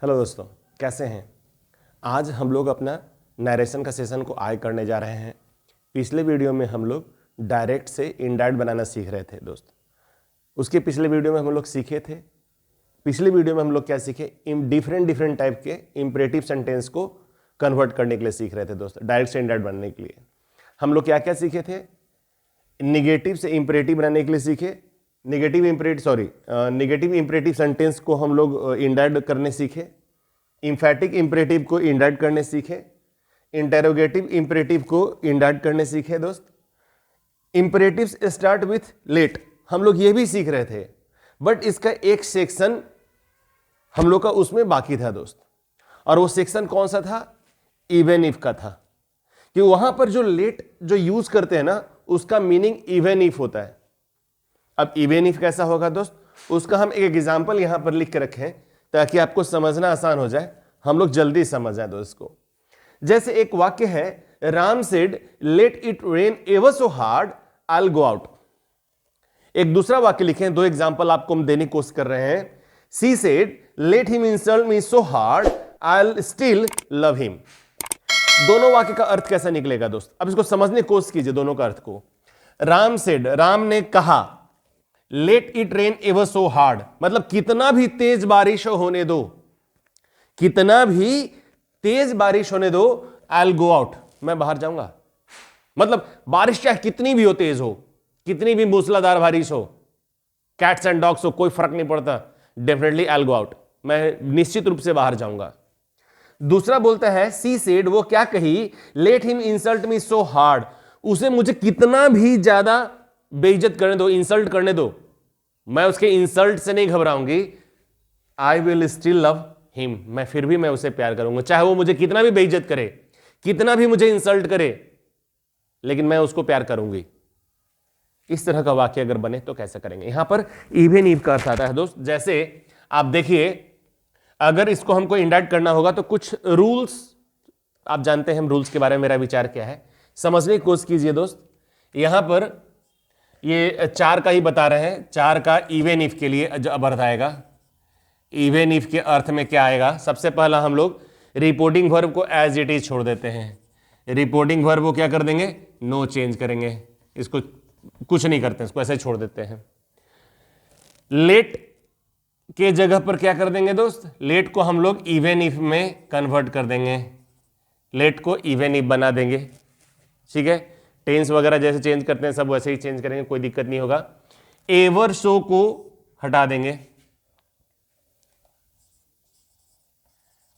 Hello दोस्तों, कैसे हैं। आज हम लोग अपना नरेशन का सेशन को आगे करने जा रहे हैं। पिछले वीडियो में हम लोग डायरेक्ट से इनडायरेक्ट बनाना सीख रहे थे दोस्त। उसके पिछले वीडियो में हम लोग सीखे थे, पिछले वीडियो में हम लोग क्या सीखे, डिफरेंट टाइप के इंपरेटिव सेंटेंस को कन्वर्ट करने के लिए सीख रहे थे दोस्त। डायरेक्ट से इनडायरेक्ट बनने के लिए हम लोग क्या क्या सीखे थे। निगेटिव से इंपरेटिव बनाने के लिए सीखे, निगेटिव इंपरेटिव सेंटेंस को हम लोग इनडायरेक्ट करने सीखे, इंफैटिक इंपरेटिव को इनडायरेक्ट करने सीखे, इंटेरोगेटिव इंपरेटिव को इनडायरेक्ट करने सीखे दोस्त। इंपरेटिव्स स्टार्ट विथ लेट हम लोग ये भी सीख रहे थे, बट इसका एक सेक्शन हम लोग का उसमें बाकी था दोस्त। और वो सेक्शन कौन सा था? इवन इफ का था, कि वहां पर जो लेट जो यूज करते हैं ना, उसका मीनिंग इवन इफ होता है। अब इवन इफ कैसा होगा दोस्त, उसका हम एक एग्जांपल यहां पर लिख के रखें ताकि आपको समझना आसान हो जाए, हम लोग जल्दी समझ जाए दोस्त को। जैसे एक वाक्य है, Ram said let it rain ever so hard I will go out. एक दूसरा वाक्य लिखें, दो एग्जांपल आपको हम देने की कोशिश कर रहे हैं। She said let him insult me so hard I will still love him. दोनों वाक्य का अर्थ कैसा निकलेगा दोस्त, अब इसको समझने की कोशिश कीजिए दोनों का अर्थ को। राम सेड, राम ने कहा, let it rain ever so hard मतलब कितना भी तेज बारिश होने दो, कितना भी तेज बारिश होने दो, आई विल गो आउट, मैं बाहर जाऊंगा। मतलब बारिश चाहे कितनी भी हो, तेज हो, कितनी भी मूसलाधार बारिश हो, कैट्स एंड डॉग्स हो, कोई फर्क नहीं पड़ता, definitely I will go out, मैं निश्चित रूप से बाहर जाऊंगा। दूसरा बोलता है, सी सेड, वो क्या कही, let him insult me so hard, उसे मुझे कितना भी ज्यादा बेइज्जत करने दो, इंसल्ट करने दो, मैं उसके इंसल्ट से नहीं घबराऊंगी, I will still love him, मैं फिर भी मैं उसे प्यार करूंगा, चाहे वो मुझे कितना भी बेइज्जत करे, कितना भी मुझे इंसल्ट करे, लेकिन मैं उसको प्यार करूंगी। इस तरह का वाक्य अगर बने तो कैसे करेंगे। यहां पर इवन इफ का अर्थ आता है दोस्त। जैसे आप देखिए, अगर इसको हमको इंडायरेक्ट करना होगा तो कुछ रूल्स आप जानते हैं, हम रूल्स के बारे में मेरा विचार क्या है, समझने की कोशिश कीजिए दोस्त। यहां पर ये 4 का ही बता रहे हैं, 4 का इवन इफ के लिए जो अर्थ आएगा, इवन इफ के अर्थ में क्या आएगा। सबसे पहला हम लोग रिपोर्टिंग वर्ब को एज इट इज छोड़ देते हैं। रिपोर्टिंग वर्ब को क्या कर देंगे, नो चेंज करेंगे, इसको कुछ नहीं करते, इसको ऐसे छोड़ देते हैं। लेट के जगह पर क्या कर देंगे दोस्त, लेट को हम लोग इवन इफ में कन्वर्ट कर देंगे, लेट को इवन इफ बना देंगे, ठीक है। टेंस वगैरह जैसे चेंज करते हैं सब वैसे ही चेंज करेंगे, कोई दिक्कत नहीं होगा। एवर सो को हटा देंगे,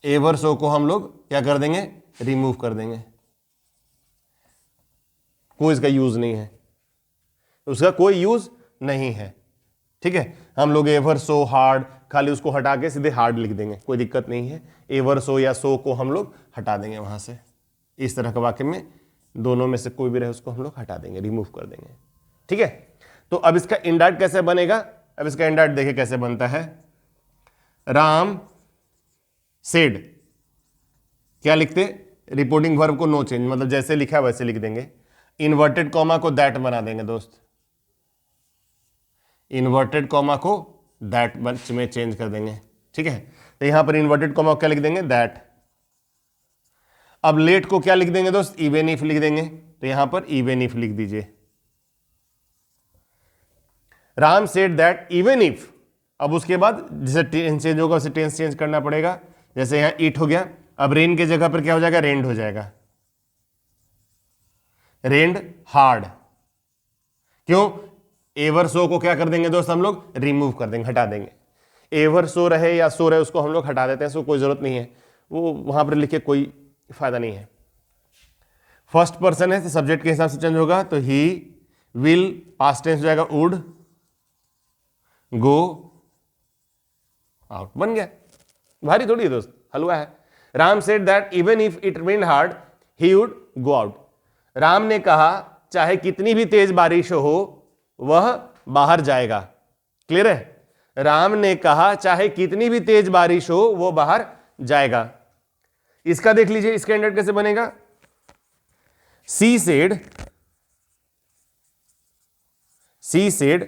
एवर सो को हम लोग क्या कर देंगे, रिमूव कर देंगे, कोई इसका यूज नहीं है, उसका कोई यूज नहीं है, ठीक है। हम लोग एवर सो हार्ड खाली उसको हटा के सीधे हार्ड लिख देंगे, कोई दिक्कत नहीं है। एवर सो या सो को हम लोग हटा देंगे वहां से। इस तरह के वाक्य में दोनों में से कोई भी रहे उसको हम लोग हटा देंगे, रिमूव कर देंगे, ठीक है। तो अब इसका इंडायरेक्ट कैसे बनेगा, अब इसका इंडायरेक्ट देखिए कैसे बनता है। राम सेड, क्या लिखते, रिपोर्टिंग वर्ब को नो चेंज, मतलब जैसे लिखा है वैसे लिख देंगे। इन्वर्टेड कॉमा को दैट बना देंगे दोस्त, इन्वर्टेड कॉमा को दैट में चेंज कर देंगे, ठीक है। तो यहां पर इन्वर्टेड कॉमा क्या लिख देंगे, दैट। अब लेट को क्या लिख देंगे दोस्त, इवन इफ लिख देंगे, तो यहां पर इवन इफ लिख दीजिए। Ram said that even if, अब उसके बाद जैसे टेंस चेंज होगा उसे टेंस चेंज करना पड़ेगा। जैसे यहां इट हो गया, अब रेन के जगह पर क्या हो जाएगा, रेंड हो जाएगा, रेंड हार्ड। क्यों, एवर सो को क्या कर देंगे दोस्त, हम लोग रिमूव कर देंगे, हटा देंगे। एवर सो रहे या सो रहे उसको हम लोग हटा देते हैं, उसको कोई जरूरत नहीं है, वो वहां पर लिखे कोई फायदा नहीं है। फर्स्ट पर्सन है तो सब्जेक्ट के हिसाब से चेंज होगा, तो ही विल पास्ट टेंस हो जाएगा, वुड गो आउट, बन गया। भारी थोड़ी है दोस्त, हलवा है। Ram said that even if it rained hard he would go out, Ram ने कहा चाहे कितनी भी तेज बारिश हो वह बाहर जाएगा। क्लियर है, राम ने कहा चाहे कितनी भी तेज बारिश हो वो बाहर जाएगा। इसका देख लीजिए, इसका इंडायरेक्ट कैसे बनेगा। सी सेड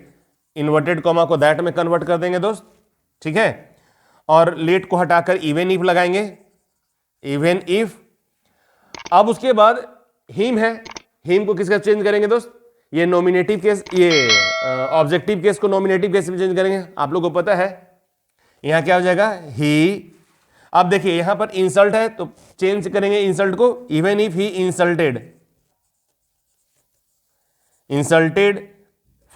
इन्वर्टेड कॉमा को दैट में कन्वर्ट कर देंगे दोस्त, ठीक है। और लेट को हटाकर इवन इफ लगाएंगे, इवन इफ। अब उसके बाद हिम है, हिम को किसका चेंज करेंगे दोस्त? ये नॉमिनेटिव केस, ये ऑब्जेक्टिव केस को नॉमिनेटिव केस में चेंज करेंगे। आप लोगों को पता है यहां क्या हो जाएगा? ही। अब देखिए यहां पर इंसल्ट है तो चेंज करेंगे इंसल्ट को, even if he insulted, insulted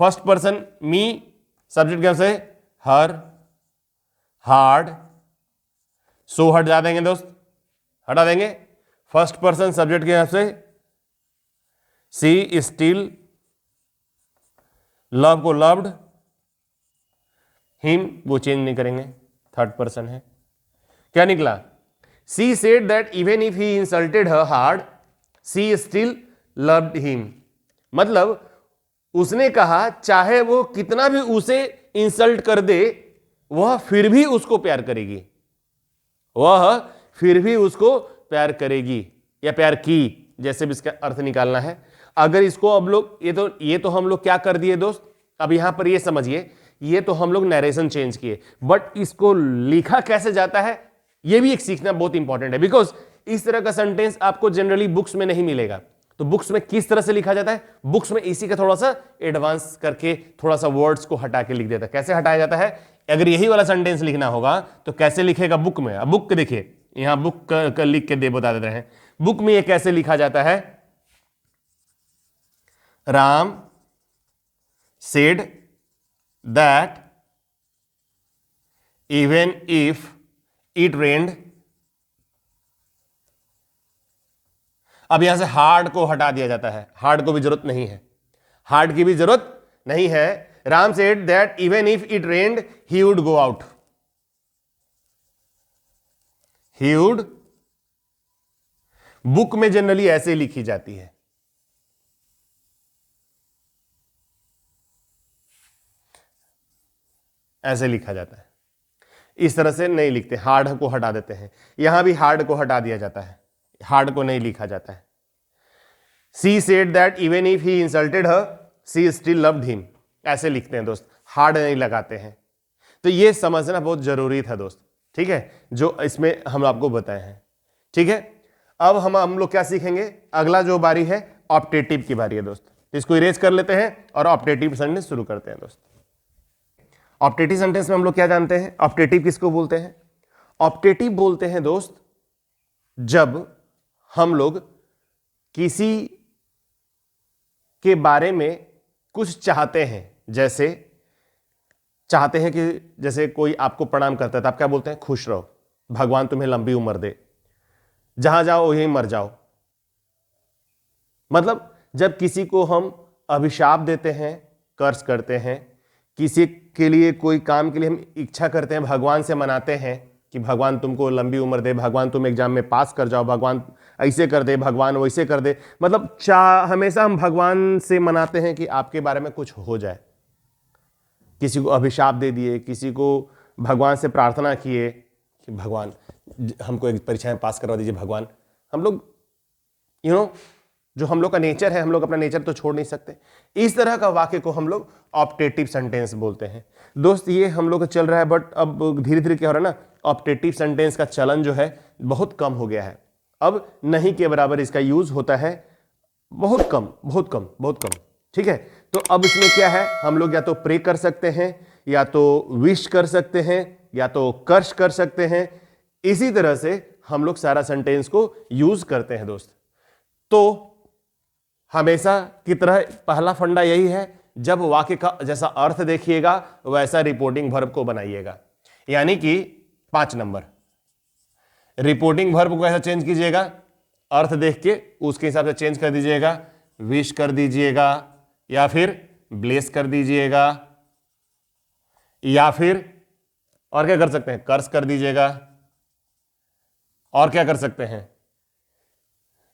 first person me, subject क्या से हर, हार्ड, सो हटा देंगे दोस्त, हटा देंगे। फर्स्ट पर्सन सब्जेक्ट के यहां से सी स्टिल, लव को लव्ड, हिम वो चेंज नहीं करेंगे, थर्ड पर्सन है। क्या निकला? She said that even if he insulted her hard she still loved him. मतलब उसने कहा चाहे वो कितना भी उसे इंसल्ट कर दे वह फिर भी उसको प्यार करेगी, वह फिर भी उसको प्यार करेगी या प्यार की, जैसे भी इसका अर्थ निकालना है। अगर इसको अब लोग ये तो हम लोग क्या कर दिए दोस्त, अब यहां पर ये समझिए, ये तो हम लोग नरेशन चेंज किए, बट इसको लिखा कैसे जाता है ये भी एक सीखना बहुत इंपॉर्टेंट है, बिकॉज इस तरह का सेंटेंस आपको जनरली बुक्स में नहीं मिलेगा। तो बुक्स में किस तरह से लिखा जाता है? बुक्स में इसी का थोड़ा सा एडवांस करके थोड़ा सा वर्ड्स को हटा के लिख देता है। कैसे हटाया जाता है? अगर यही वाला सेंटेंस लिखना होगा तो कैसे लिखेगा बुक में? अब बुक देखिए, यहां बुक का लिख के बता देते हैं। बुक में ये कैसे लिखा जाता है? Ram said that even if it रेन्ड। अब यहां से हार्ड को हटा दिया जाता है, हार्ड को भी जरूरत नहीं है, हार्ड की भी जरूरत नहीं है। Ram said that even if it rained he would go out, he would. Book में जनरली ऐसे लिखी जाती है, ऐसे लिखा जाता है, इस तरह से नहीं लिखते, हार्ड को हटा देते हैं। यहां भी हार्ड को हटा दिया जाता है, हार्ड को नहीं लिखा जाता है। She said that even if he insulted her she still loved him, ऐसे लिखते हैं दोस्त, हार्ड नहीं लगाते हैं। तो ये समझना बहुत जरूरी था दोस्त, ठीक है, जो इसमें हम आपको बताए हैं। ठीक है, अब हम लोग क्या सीखेंगे? अगला जो बारी है ऑप्टेटिव की बारी है दोस्त, इसको इरेज कर लेते हैं और ऑप्टेटिव सेंटेंस शुरू करते हैं दोस्त। ऑप्टेटिव सेंटेंस में हम लोग क्या जानते हैं? ऑप्टेटिव किसको बोलते हैं? ऑप्टेटिव बोलते हैं दोस्त जब हम लोग किसी के बारे में कुछ चाहते हैं, जैसे चाहते हैं कि जैसे कोई आपको प्रणाम करता है तो आप क्या बोलते हैं? खुश रहो, भगवान तुम्हें लंबी उम्र दे, जहां जाओ वहीं मर जाओ। मतलब जब किसी को हम अभिशाप देते हैं, कर्ज करते हैं, किसी के लिए कोई काम के लिए हम इच्छा करते हैं, भगवान से मनाते हैं कि भगवान तुमको लंबी उम्र दे, भगवान तुम एग्जाम में पास कर जाओ, भगवान ऐसे कर दे, भगवान वैसे कर दे। मतलब हमेशा हम भगवान से मनाते हैं कि आपके बारे में कुछ हो जाए। किसी को अभिशाप दे दिए, किसी को भगवान से प्रार्थना किए कि भगवान हमको एक परीक्षा में पास करवा दीजिए भगवान। हम लोग जो हम लोग का नेचर है, हम लोग अपना नेचर तो छोड़ नहीं सकते। इस तरह का वाक्य को हम लोग ऑप्टेटिव सेंटेंस बोलते हैं दोस्त। ये हम लोग का चल रहा है, बट अब धीरे धीरे क्या हो रहा है ना, ऑप्टेटिव सेंटेंस का चलन जो है बहुत कम हो गया है। अब नहीं के बराबर इसका यूज होता है, बहुत कम बहुत कम बहुत कम। ठीक है, तो अब इसमें क्या है, हम लोग या तो प्रे कर सकते हैं, या तो विश कर सकते हैं, या तो कर्ष कर सकते हैं। इसी तरह से हम लोग सारा सेंटेंस को यूज करते हैं दोस्त। तो हमेशा की तरह पहला फंडा यही है, जब वाक्य का जैसा अर्थ देखिएगा वैसा रिपोर्टिंग वर्ब को बनाइएगा। यानी कि 5 नंबर रिपोर्टिंग वर्ब को कैसा चेंज कीजिएगा? अर्थ देख के उसके हिसाब से चेंज कर दीजिएगा। विश कर दीजिएगा, या फिर ब्लेस कर दीजिएगा, या फिर और क्या कर सकते हैं? कर्स कर दीजिएगा। और क्या कर सकते हैं?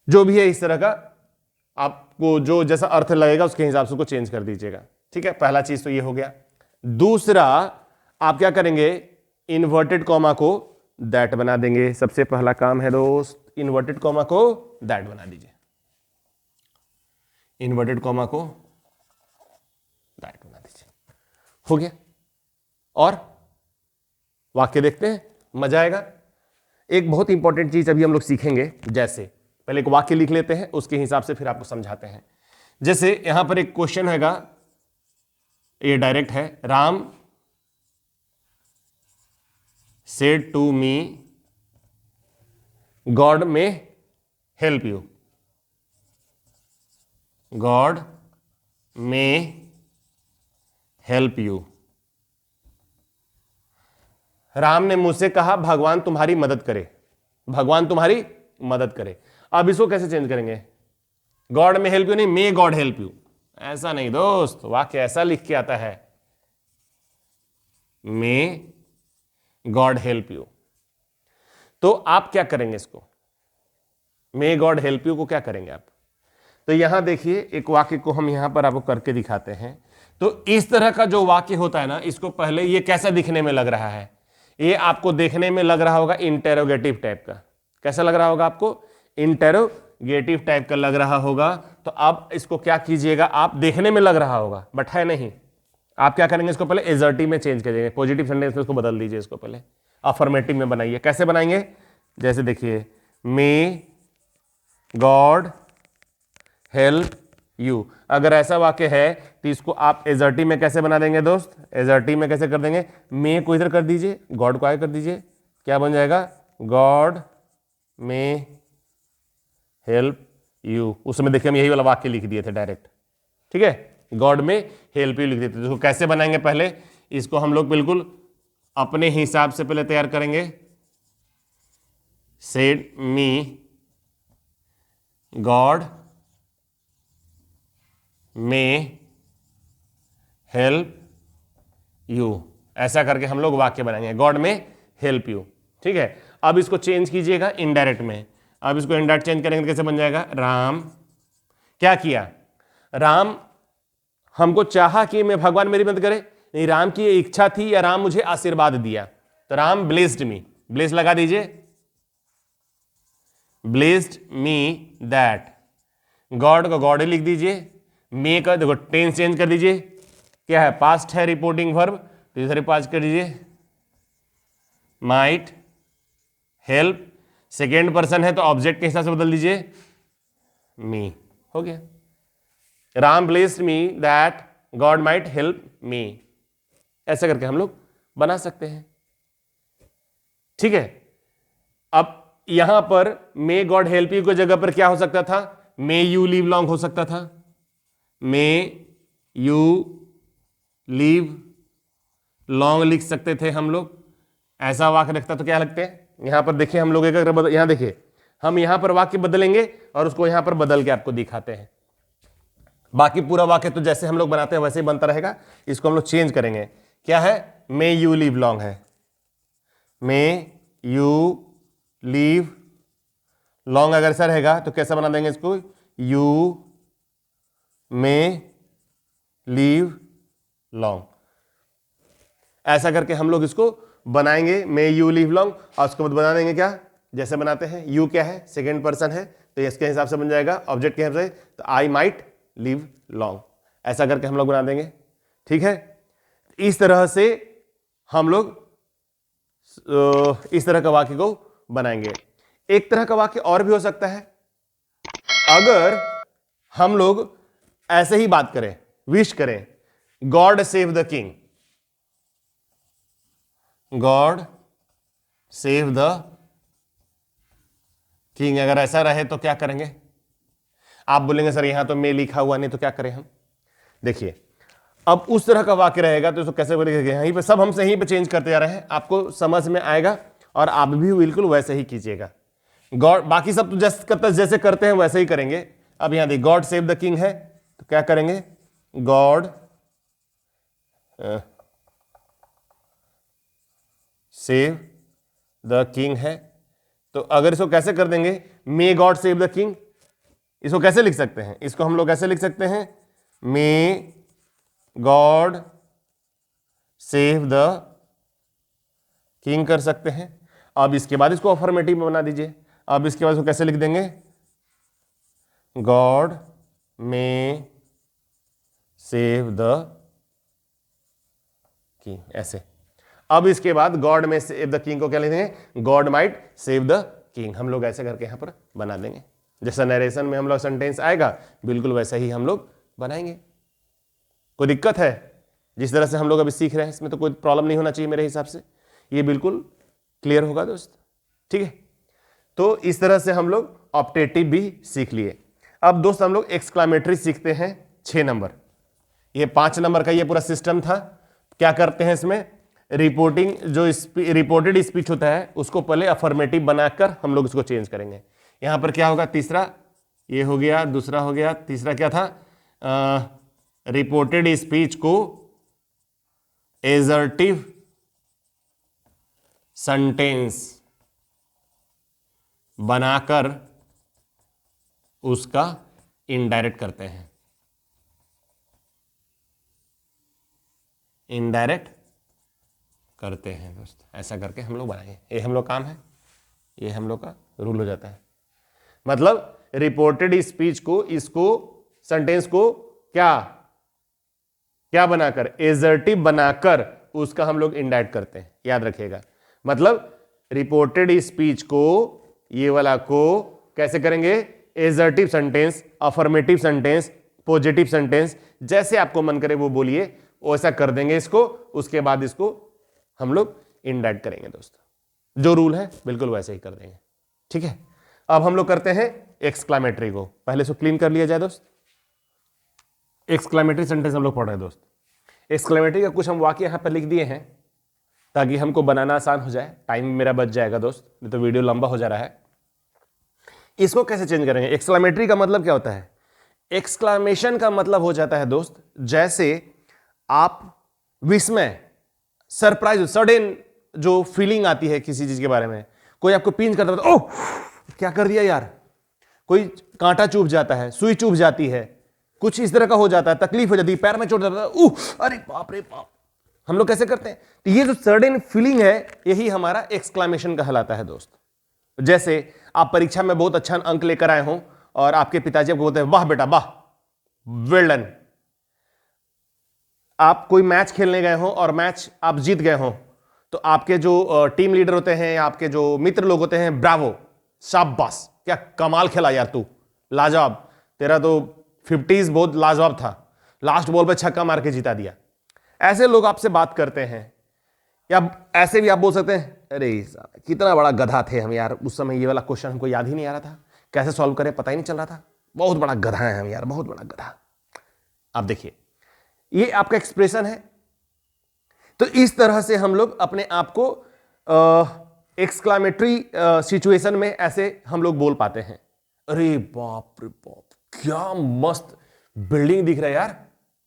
जो भी है इस तरह का आपको जो जैसा अर्थ लगेगा उसके हिसाब से उसको चेंज कर दीजिएगा। ठीक है, पहला चीज तो ये हो गया। दूसरा, आप क्या करेंगे? इन्वर्टेड कॉमा को दैट बना देंगे। सबसे पहला काम है दोस्त, इन्वर्टेड कॉमा को दैट बना दीजिए। इन्वर्टेड कॉमा को दैट बना दीजिए, हो गया। और वाक्य देखते हैं, मजा आएगा। एक बहुत इंपॉर्टेंट चीज अभी हम लोग सीखेंगे, जैसे पहले एक वाक्य लिख लेते हैं, उसके हिसाब से फिर आपको समझाते हैं। जैसे यहां पर एक क्वेश्चन हैगा, ये डायरेक्ट है, Ram said to me God may help you, God may help you. Ram ने मुझसे कहा भगवान तुम्हारी मदद करे, भगवान तुम्हारी मदद करे। अब इसको कैसे चेंज करेंगे? गॉड में हेल्प यू नहीं, मे गॉड हेल्प यू, ऐसा नहीं दोस्त, वाक्य ऐसा लिख के आता है, मे गॉड हेल्प यू। तो आप क्या करेंगे इसको, मे गॉड हेल्प यू को क्या करेंगे आप? तो यहां देखिए एक वाक्य को हम यहां पर आपको करके दिखाते हैं। तो इस तरह का जो वाक्य होता है ना, इसको पहले ये कैसा दिखने में लग रहा है? ये आपको देखने में लग रहा होगा इंटेरोगेटिव टाइप का। कैसा लग रहा होगा आपको? इंटेरोगेटिव टाइप का लग रहा होगा। तो अब इसको क्या कीजिएगा, आप देखने में लग रहा होगा बट है नहीं। आप क्या करेंगे, इसको पहले एजर्टिव में चेंज करिएगा, पॉजिटिव सेंटेंस में इसको बदल दीजिए, इसको पहले अफर्मेटिव में बनाइए। कैसे बनाएंगे? जैसे देखिए, मे गॉड हेल्प यू। अगर ऐसा वाक्य है तो इसको आप एजर्टिव में कैसे बना देंगे दोस्त? एजर्टिव में कैसे कर देंगे? मे को इधर कर दीजिए, गॉड को आगे कर दीजिए, क्या बन जाएगा? God may help you. उसमें देखिए हम यही वाला वाक्य लिख दिए थे डायरेक्ट, ठीक है, गॉड में हेल्प यू लिख देते। इसको कैसे बनाएंगे? पहले इसको हम लोग बिल्कुल अपने हिसाब से पहले तैयार करेंगे। Said me God may help you, ऐसा करके हम लोग वाक्य बनाएंगे, गॉड में हेल्प यू, ठीक है। अब इसको चेंज कीजिएगा इनडायरेक्ट में। अब इसको इनडायरेक्ट चेंज करेंगे तो कैसे बन जाएगा? राम क्या किया? राम हमको चाहा कि मैं भगवान मेरी मदद करे, नहीं, राम की इच्छा थी या राम मुझे आशीर्वाद दिया। तो राम ब्लेस्ड मी, ब्लेस लगा दीजिए, ब्लेस्ड मी दैट, गॉड को गॉड ही लिख दीजिए, मे का देखो टेंस चेंज कर दीजिए, क्या है? पास्ट है, रिपोर्टिंग वर्ब, तो इधर पास कर दीजिए, माइट हेल्प, सेकेंड पर्सन है तो ऑब्जेक्ट के हिसाब से बदल दीजिए, मी, हो गया। Ram blessed me that God might help me, ऐसा करके हम लोग बना सकते हैं, ठीक है। अब यहां पर मे गॉड हेल्प यू की जगह पर क्या हो सकता था? मे यू लिव लॉन्ग हो सकता था, मे यू लीव लॉन्ग लिख सकते थे हम लोग। ऐसा वाक्य रखता तो क्या लगते हैं? यहां पर देखिए हम लोग यहां देखिए, हम यहां पर वाक्य बदलेंगे और उसको यहां पर बदल के आपको दिखाते हैं। बाकी पूरा वाक्य तो जैसे हम लोग बनाते हैं वैसे ही बनता रहेगा, इसको हम लोग चेंज करेंगे। क्या है? मे यू लीव लॉन्ग है, मे यू लीव लॉन्ग अगर ऐसा रहेगा तो कैसा बना देंगे इसको? यू मे लीव लॉन्ग, ऐसा करके हम लोग इसको बनाएंगे, मे यू लीव लॉन्ग। और उसके बाद बना देंगे क्या, जैसे बनाते हैं, यू क्या है? सेकेंड पर्सन है, तो इसके हिसाब से बन जाएगा ऑब्जेक्ट के हिसाब से, तो आई माइट लीव लॉन्ग, ऐसा करके हम लोग बना देंगे, ठीक है। इस तरह से हम लोग इस तरह का वाक्य को बनाएंगे। एक तरह का वाक्य और भी हो सकता है, अगर हम लोग ऐसे ही बात करें, विश करें, God save the king, God save the king, अगर ऐसा रहे तो क्या करेंगे? आप बोलेंगे सर यहां तो मे लिखा हुआ नहीं, तो क्या करें हम? देखिए, अब उस तरह का वाक्य रहेगा तो इसको कैसे बोलेंगे? यहीं पे सब हमसे यहीं पे चेंज करते जा रहे हैं, आपको समझ में आएगा और आप भी बिल्कुल वैसे ही कीजिएगा। गॉड, बाकी सब तो जैसे करते हैं वैसे ही करेंगे। अब यहां देखिए, गॉड सेव द किंग है तो क्या करेंगे? गॉड सेव द किंग है, तो अगर इसको कैसे कर देंगे? May God save the king, इसको कैसे लिख सकते हैं? इसको हम लोग कैसे लिख सकते हैं? May God save the king कर सकते हैं। अब इसके बाद इसको अफर्मेटिव में बना दीजिए। अब इसके बाद इसको कैसे लिख देंगे? God may save the king, ऐसे। अब इसके बाद गॉड में सेव द किंग को क्या लिखेंगे, God might save the king. हम लोग ऐसे करके यहां पर बना देंगे, जैसा नरेशन में हम लोग सेंटेंस आएगा बिल्कुल वैसा ही हम लोग बनाएंगे। कोई दिक्कत है? जिस तरह से हम लोग अभी सीख रहे हैं इसमें तो कोई प्रॉब्लम नहीं होना चाहिए मेरे हिसाब से, ये बिल्कुल क्लियर होगा दोस्त, ठीक है। तो इस तरह से हम लोग ऑप्टेटिव भी सीख लिए। अब दोस्त हम लोग एक्सक्लामेटरी सीखते हैं 6 नंबर। ये 5 नंबर का ये पूरा सिस्टम था। क्या करते हैं इसमें, रिपोर्टिंग जो रिपोर्टेड स्पीच होता है उसको पहले अफर्मेटिव बनाकर हम लोग इसको चेंज करेंगे। यहां पर क्या होगा, तीसरा ये हो गया, दूसरा हो गया, तीसरा क्या था, रिपोर्टेड स्पीच को एजर्टिव सेंटेंस बनाकर उसका इनडायरेक्ट करते हैं, इनडायरेक्ट करते हैं दोस्त। ऐसा करके हम लोग बनाएंगे, ये हम लोग काम है, ये हम लोग का रूल हो जाता है। मतलब रिपोर्टेड स्पीच को, इसको सेंटेंस को क्या बनाकर, एजर्टिव बनाकर उसका हम लोग इनडायरेक्ट करते हैं, याद रखिएगा। मतलब रिपोर्टेड स्पीच को, ये वाला को कैसे करेंगे, assertive sentence, affirmative sentence, positive sentence, जैसे आपको मन करे वो बोलिए, वैसा कर देंगे इसको। उसके बाद इसको हम लोग इनडायरेक्ट करेंगे दोस्तों, जो रूल है बिल्कुल वैसे ही कर देंगे, ठीक है। अब हम लोग करते हैं एक्सक्लामेटरी को, पहले इसको क्लीन कर लिया जाए दोस्त। एक्सक्लामेटरी सेंटेंस हम लोग पढ़ रहे हैं दोस्त। एक्सक्लामेटरी का कुछ हम वाक्य यहां पर लिख दिए हैं ताकि हमको बनाना आसान हो जाए, टाइम मेरा बच जाएगा दोस्त, नहीं तो वीडियो लंबा हो जा रहा है। इसको कैसे चेंज करेंगे, एक्सक्लामेटरी का मतलब क्या होता है, एक्सक्लामेशन का मतलब हो जाता है दोस्त, जैसे आप विस्मय, सरप्राइज, सडन जो फीलिंग आती है किसी चीज के बारे में, कोई आपको पिंच करता है, ओह क्या कर दिया यार, कोई कांटा चुभ जाता है, सुई चुभ जाती है, कुछ इस तरह का हो जाता है, तकलीफ हो जाती है, पैर में चोट जाता है, अरे बाप रे बाप, हम लोग कैसे करते हैं। तो ये जो सडन फीलिंग है यही हमारा एक्सक्लामेशन कहलाता है दोस्त। जैसे आप परीक्षा में बहुत अच्छा अंक लेकर आए हो और आपके पिताजी आपको बोलते हैं, वाह बेटा वाह, वेल डन। आप कोई मैच खेलने गए हो और मैच आप जीत गए हो, तो आपके जो टीम लीडर होते हैं, आपके जो मित्र लोग होते हैं, ब्रावो, शाबाश, क्या कमाल खेला यार तू, लाजवाब, तेरा तो 50s बहुत लाजवाब था, लास्ट बॉल पे छक्का मार के जिता दिया। ऐसे लोग आपसे बात करते हैं। या ऐसे भी आप बोल सकते हैं, अरे कितना बड़ा गधा थे हम यार, उस समय ये वाला क्वेश्चन हमको याद ही नहीं आ रहा था, कैसे सॉल्व करें पता ही नहीं चल रहा था, बहुत बड़ा गधा है हम यार, बहुत बड़ा गधा। आप देखिए ये आपका एक्सप्रेशन है। तो इस तरह से हम लोग अपने आप को एक्सक्लामेटरी सिचुएशन में ऐसे हम लोग बोल पाते हैं। अरे बाप रे बाप, क्या मस्त बिल्डिंग दिख रहा है यार,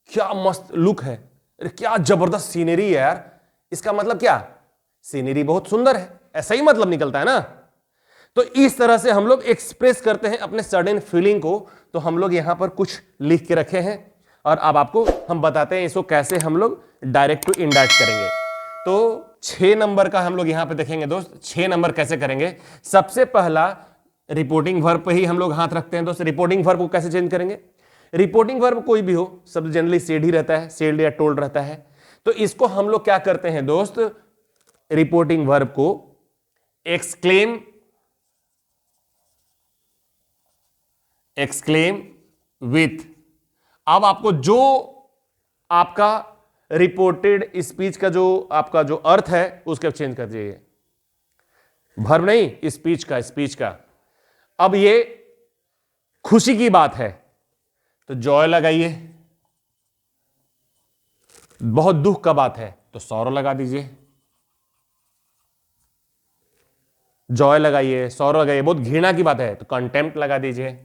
क्या मस्त लुक है, अरे क्या जबरदस्त सीनरी है यार। इसका मतलब क्या, सीनरी बहुत सुंदर है, ऐसा ही मतलब निकलता है ना। तो इस तरह से हम लोग एक्सप्रेस करते हैं अपने सडन फीलिंग को। तो हम लोग यहां पर कुछ लिख के रखे हैं और अब आपको हम बताते हैं इसको कैसे हम लोग डायरेक्ट टू इनडायरेक्ट करेंगे। तो 6 नंबर का हम लोग यहां पे देखेंगे दोस्त, 6 नंबर कैसे करेंगे। सबसे पहला रिपोर्टिंग वर्ब पे ही हम लोग हाथ रखते हैं दोस्त। रिपोर्टिंग वर्ब को कैसे चेंज करेंगे, रिपोर्टिंग वर्ब कोई भी हो, सब जनरली सेड ही रहता है, सेड या टोल्ड रहता है। तो इसको हम लोग क्या करते हैं दोस्त, रिपोर्टिंग वर्ब को एक्सक्लेम विथ, अब आपको जो आपका रिपोर्टेड स्पीच का जो आपका जो अर्थ है उसको चेंज कर दीजिए, वर्ब नहीं, स्पीच का। अब ये खुशी की बात है तो जॉय लगाइए, बहुत दुख का बात है तो सौरो लगा दीजिए, जॉय लगाइए, सौरो लगाइए। बहुत घृणा की बात है तो कंटेम्प्ट लगा दीजिए।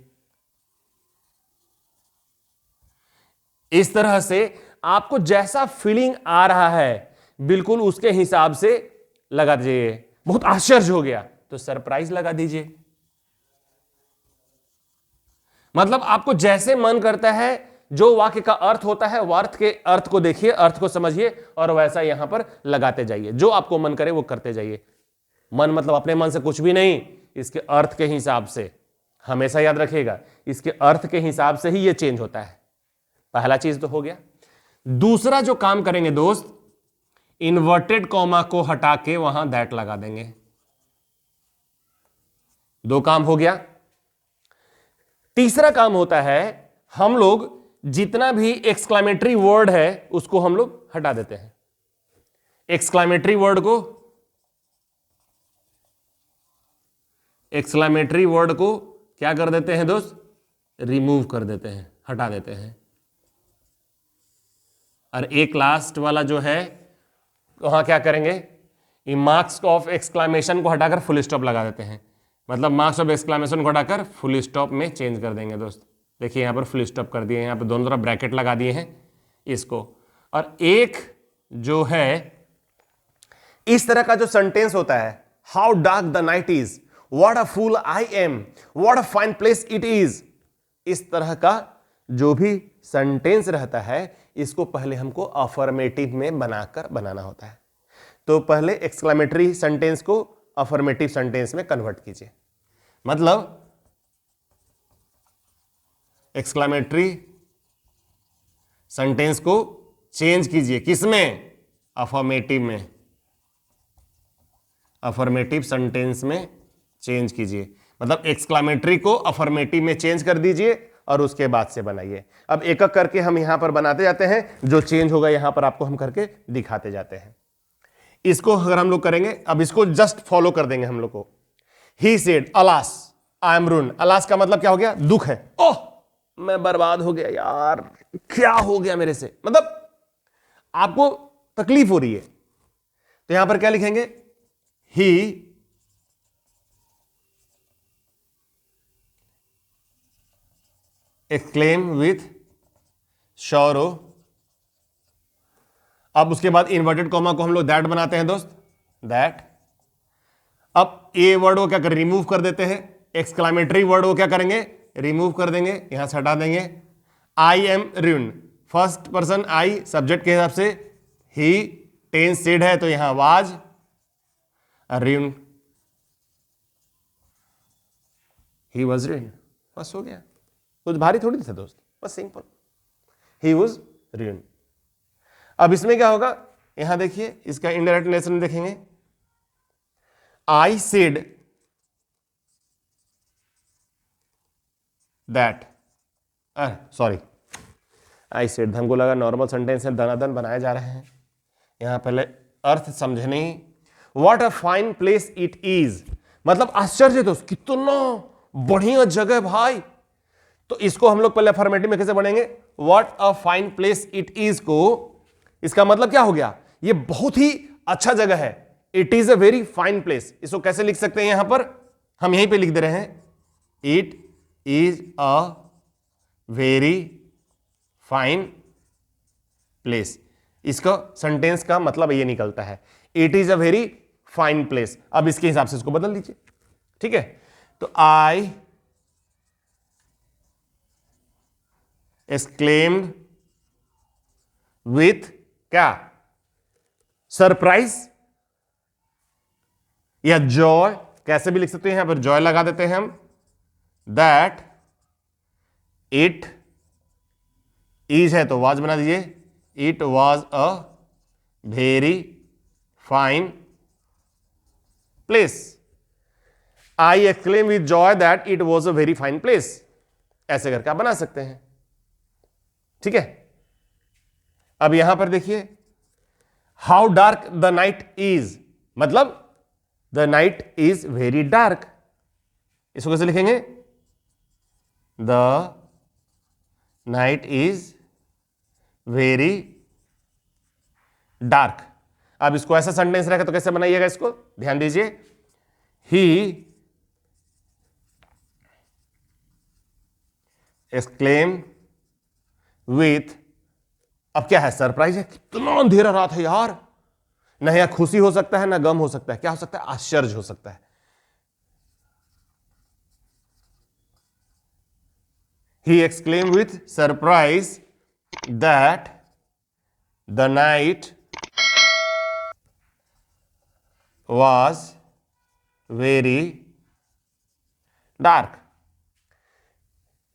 इस तरह से आपको जैसा फीलिंग आ रहा है बिल्कुल उसके हिसाब से लगा दीजिए। बहुत आश्चर्य हो गया तो सरप्राइज लगा दीजिए। मतलब आपको जैसे मन करता है, जो वाक्य का अर्थ होता है अर्थ के अर्थ को देखिए, अर्थ को समझिए और वैसा यहां पर लगाते जाइए। जो आपको मन करे वो करते जाइए। मन मतलब अपने मन से कुछ भी नहीं, इसके अर्थ के हिसाब से, हमेशा याद रखिएगा, इसके अर्थ के हिसाब से ही ये चेंज होता है। पहला चीज तो हो गया। दूसरा जो काम करेंगे दोस्त, इन्वर्टेड कॉमा को हटा के वहां दैट लगा देंगे। दो काम हो गया। तीसरा काम होता है, हम लोग जितना भी एक्सक्लेमेटरी वर्ड है उसको हम लोग हटा देते हैं। एक्सक्लेमेटरी वर्ड को क्या कर देते हैं दोस्त? रिमूव कर देते हैं, हटा देते हैं। और एक लास्ट वाला जो है वहां क्या करेंगे? मार्क्स ऑफ एक्सक्लेमेशन को हटाकर फुल स्टॉप लगा देते हैं। मतलब मार्क्स ऑफ एक्सक्लेमेशन को हटाकर फुल स्टॉप में चेंज कर देंगे दोस्त। देखिए यहां पर फुल स्टॉप कर दिए, यहां पर दोनों तरफ ब्रैकेट लगा दिए हैं इसको। और एक जो है इस तरह का जो सेंटेंस होता है, how dark the night is, what a fool I am, what a fine place it is, इस तरह का जो भी सेंटेंस रहता है इसको पहले हमको अफर्मेटिव में बनाकर बनाना होता है। तो पहले एक्सक्लेमेटरी सेंटेंस को अफर्मेटिव सेंटेंस में कन्वर्ट कीजिए। मतलब एक्सक्लेमेटरी सेंटेंस को चेंज कीजिए, किसमें? अफर्मेटिव में। अफर्मेटिव सेंटेंस में चेंज कीजिए, मतलब एक्सक्लेमेटरी को अफर्मेटिव में चेंज कर दीजिए और उसके बाद से बनाइए। अब एक एक करके हम यहां पर बनाते जाते हैं, जो चेंज होगा यहां पर आपको हम करके दिखाते जाते हैं। इसको अगर हम लोग करेंगे, अब इसको जस्ट फॉलो कर देंगे हम लोग को। He said alas I am ruined. Alas का मतलब क्या हो गया? दुख है। ओह मैं बर्बाद हो गया यार, क्या हो गया मेरे से, मतलब आपको तकलीफ हो रही है। तो यहां पर क्या लिखेंगे? ही एक्सक्लेम विथ शॉरो। अब उसके बाद इन्वर्टेड कॉमा को हम लोग दैट बनाते हैं दोस्त, दैट। अब ए वर्ड को क्या कर रिमूव कर देते हैं, एक्सक्लेमेटरी वर्ड को क्या करेंगे? रिमूव कर देंगे, यहां से हटा देंगे। I am ruined, first person I, subject के हिसाब से ही, टेंस सेड है तो यहां was ruined, he was ruined, बस हो गया। कुछ भारी थोड़ी था दोस्त, बस सिंपल, ही वाज रूइंड। अब इसमें क्या होगा? यहां देखिए इसका इनडायरेक्ट रिलेशन देखेंगे। I said that, sorry I said, हमको लगा नॉर्मल सेंटेंस है, दनादन बनाए जा रहे हैं। यहां पहले अर्थ समझे नहीं। What a fine place it is, मतलब आश्चर्य दोस्त, कितना बढ़िया जगह भाई। तो इसको हम लोग पहले अफर्मेटिव में कैसे बनेंगे? What a fine place it is को, इसका मतलब क्या हो गया? ये बहुत ही अच्छा जगह है। It is a very fine place, इसको कैसे लिख सकते हैं? यहां पर हम यहीं पे लिख दे रहे हैं, it is a very fine place. इसका सेंटेंस का मतलब ये निकलता है, it is a very fine place. अब इसके हिसाब से इसको बदल दीजिए, ठीक है? तो आई एक्सक्लेम्ड विथ क्या? सरप्राइज या जॉय, कैसे भी लिख सकते हैं, यहां पर जॉय लगा देते हैं हम, दैट इट इज है तो वाज बना दीजिए, it was a very fine place. I exclaim with Joy that it was a very fine place, ऐसे करके आप बना सकते हैं, ठीक है? अब यहां पर देखिए, how dark the night is, मतलब the night is very dark, इसको कैसे लिखेंगे? The night is very dark. अब इसको ऐसा सेंटेंस रखा तो कैसे बनाइएगा इसको, ध्यान दीजिए। ही एक्सक्लेम विथ, अब क्या है? सरप्राइज है, कितना अंधेरा रात है यार, ना यहां खुशी हो सकता है ना गम हो सकता है, क्या हो सकता है? आश्चर्य हो सकता है। He exclaimed with surprise that the night was very dark.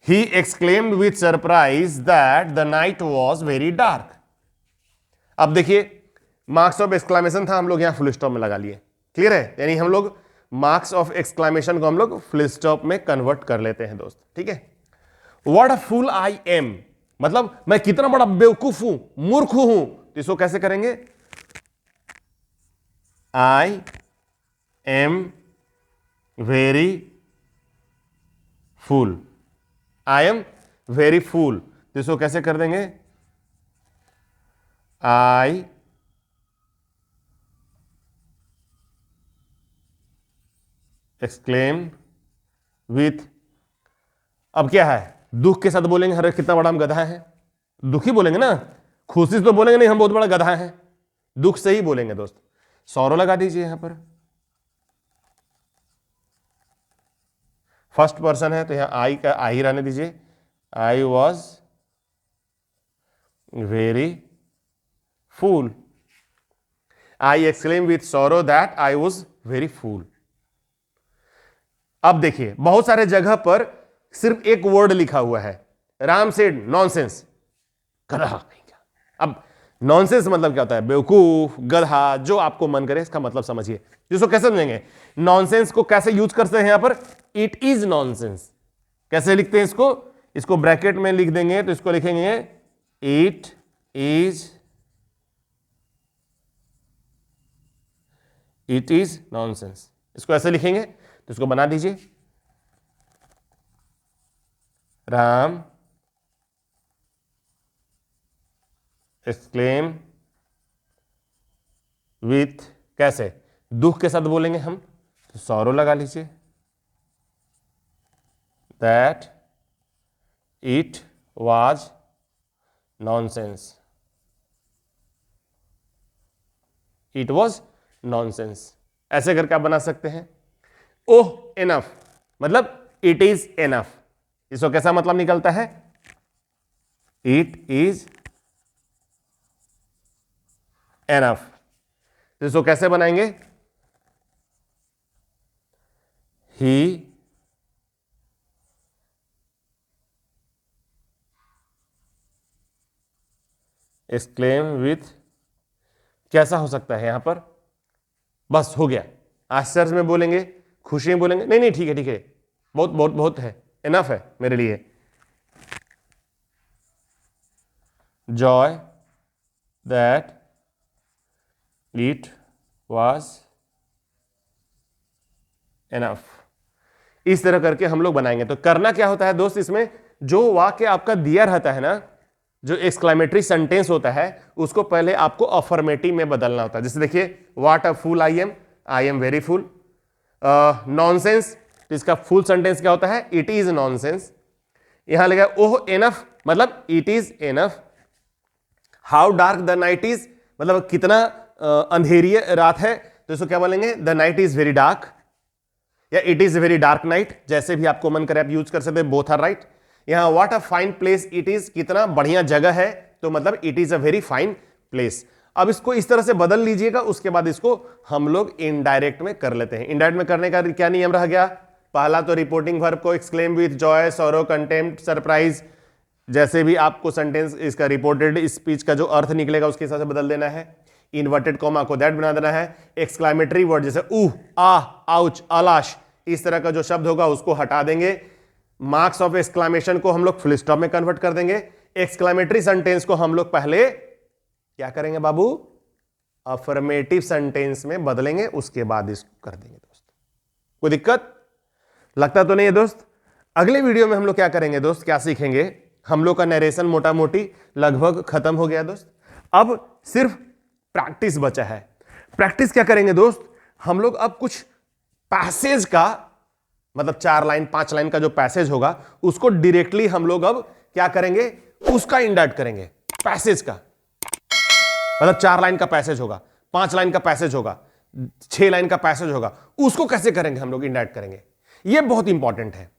He exclaimed with surprise that the night was very dark. अब देखिए, मार्क्स ऑफ एक्सक्लामेशन था, हम लोग यहां फुल स्टॉप में लगा लिए। क्लियर है? यानी हम लोग मार्क्स ऑफ एक्सक्लामेशन को हम लोग फुल स्टॉप में कन्वर्ट कर लेते हैं दोस्त। ठीक है? What a fool I M, मतलब मैं कितना बड़ा बेवकूफ हूं, मूर्ख हूं, तो इसको कैसे करेंगे? I am very fool. I am very fool, तो इसको कैसे कर देंगे? आई एक्सक्लेम विथ, अब क्या है, दुख के साथ बोलेंगे अरे कितना बड़ा हम गधा है, दुखी बोलेंगे ना, खुशी से तो बोलेंगे नहीं हम बहुत बड़ा गधा है, दुख से ही बोलेंगे दोस्त। सौरो लगा दीजिए यहां पर, फर्स्ट पर्सन है तो यहां आई का आई रहने दीजिए। I was very fool, I exclaim with sorrow that I was very fool. अब देखिए बहुत सारे जगह पर सिर्फ एक वर्ड लिखा हुआ है, राम सेड नॉनसेंस, गधा। अब नॉनसेंस मतलब क्या होता है? बेवकूफ, गधा, जो आपको मन करे इसका मतलब समझिए। जिसको कैसे समझेंगे? नॉनसेंस को कैसे यूज करते हैं यहां पर? It is nonsense. कैसे लिखते हैं इसको? इसको ब्रैकेट में लिख देंगे तो इसको लिखेंगे इट इज नॉनसेंस। इसको ऐसे लिखेंगे तो इसको बना दीजिए, राम एक्सक्लेम विथ, कैसे? दुख के साथ बोलेंगे हम तो सॉरो लगा लीजिए, that it was nonsense, it was nonsense. ऐसे करके आप बना सकते हैं। ओह एनफ, मतलब इट इज एनफ। इसको कैसा मतलब निकलता है? It is enough. तो इसको कैसे बनाएंगे? ही एक्सक्लेम विथ, कैसा हो सकता है यहां पर? बस हो गया। आश्चर्य में बोलेंगे, खुशी में बोलेंगे, नहीं नहीं ठीक है ठीक है, बहुत बहुत बहुत है, एनफ है मेरे लिए। Joy that it was enough. इस तरह करके हम लोग बनाएंगे। तो करना क्या होता है दोस्त, इसमें जो वाक्य आपका दिया रहता है ना, जो एक्सक्लेमेटरी सेंटेंस होता है, उसको पहले आपको अफर्मेटिव में बदलना होता है। जैसे देखिए, what a fool I am very fool. Nonsense, तो इसका फुल सेंटेंस क्या होता है? It is nonsense. यहां लगा ओह एनफ, मतलब it is enough. How dark the night is, मतलब कितना अंधेरी रात है, तो इसको क्या बोलेंगे? The night is very dark, या it is very dark night, जैसे भी आपको मन करे आप यूज कर सकते हैं, बोथ आर राइट। यहां what a fine place it is, कितना बढ़िया जगह है, तो मतलब it is a very fine place. अब इसको इस तरह से बदल लीजिएगा, उसके बाद इसको हम लोग इनडायरेक्ट में कर लेते हैं। इनडायरेक्ट में करने का क्या नियम रह गया? पहला तो रिपोर्टिंग वर्ब को exclaim with Joy, sorrow, contempt, surprise, जैसे भी आपको सेंटेंस इसका रिपोर्टेड स्पीच का जो अर्थ निकलेगा उसके हिसाब से बदल देना है। इन्वर्टेड कॉमा को दैट बना देना है। एक्सक्लेमेटरी वर्ड जैसे उह, आह, आउच, अलाश, इस तरह का जो शब्द होगा उसको हटा देंगे। मार्क्स ऑफ एक्सक्लेमेशन को हम लोग फुल स्टॉप में कन्वर्ट कर देंगे। एक्सक्लेमेटरी सेंटेंस को हम लोग पहले क्या करेंगे बाबू? अफर्मेटिव सेंटेंस में बदलेंगे, उसके बाद इसको कर देंगे दोस्त। कोई दिक्कत लगता तो नहीं है दोस्त? अगले वीडियो में हम लोग क्या करेंगे दोस्त, क्या सीखेंगे? हम लोग का नरेशन मोटा मोटी लगभग खत्म हो गया दोस्त। अब सिर्फ प्रैक्टिस बचा है। प्रैक्टिस क्या करेंगे दोस्त? हम लोग अब कुछ पैसेज का, मतलब 4 लाइन 5 लाइन का जो पैसेज होगा उसको डायरेक्टली हम लोग अब क्या करेंगे? उसका इंडाइट करेंगे। पैसेज का मतलब 4 लाइन का पैसेज होगा, 5 लाइन का पैसेज होगा, 6 लाइन का पैसेज होगा, उसको कैसे करेंगे हम लोग? इंडाइट करेंगे। यह बहुत इंपॉर्टेंट है।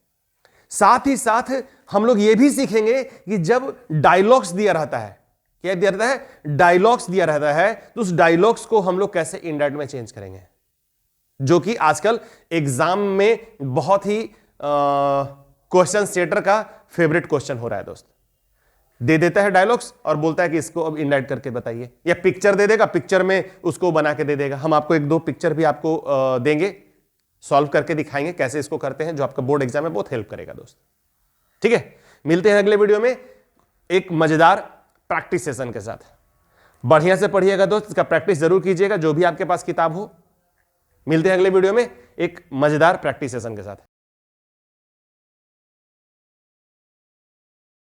साथ ही साथ हम लोग यह भी सीखेंगे कि जब डायलॉग्स दिया रहता है, क्या दिया रहता है? डायलॉग्स दिया रहता है, तो उस डायलॉग्स को हम लोग कैसे इंडाइट में चेंज करेंगे, जो कि आजकल एग्जाम में बहुत ही क्वेश्चन सेटर का फेवरेट क्वेश्चन हो रहा है दोस्त। दे देता है डायलॉग्स और बोलता है कि इसको अब इनडायरेक्ट करके बताइए, या पिक्चर दे देगा, पिक्चर में उसको बना के दे देगा। हम आपको एक दो पिक्चर भी आपको देंगे, सॉल्व करके दिखाएंगे कैसे इसको करते हैं, जो आपका बोर्ड एग्जाम में बहुत हेल्प करेगा दोस्त। ठीक है, मिलते हैं अगले वीडियो में एक मजेदार प्रैक्टिस सेशन के साथ। बढ़िया से पढ़िएगा दोस्त, इसका प्रैक्टिस जरूर कीजिएगा, जो भी आपके पास किताब हो। मिलते हैं अगले वीडियो में एक मजेदार प्रैक्टिस सेशन के साथ।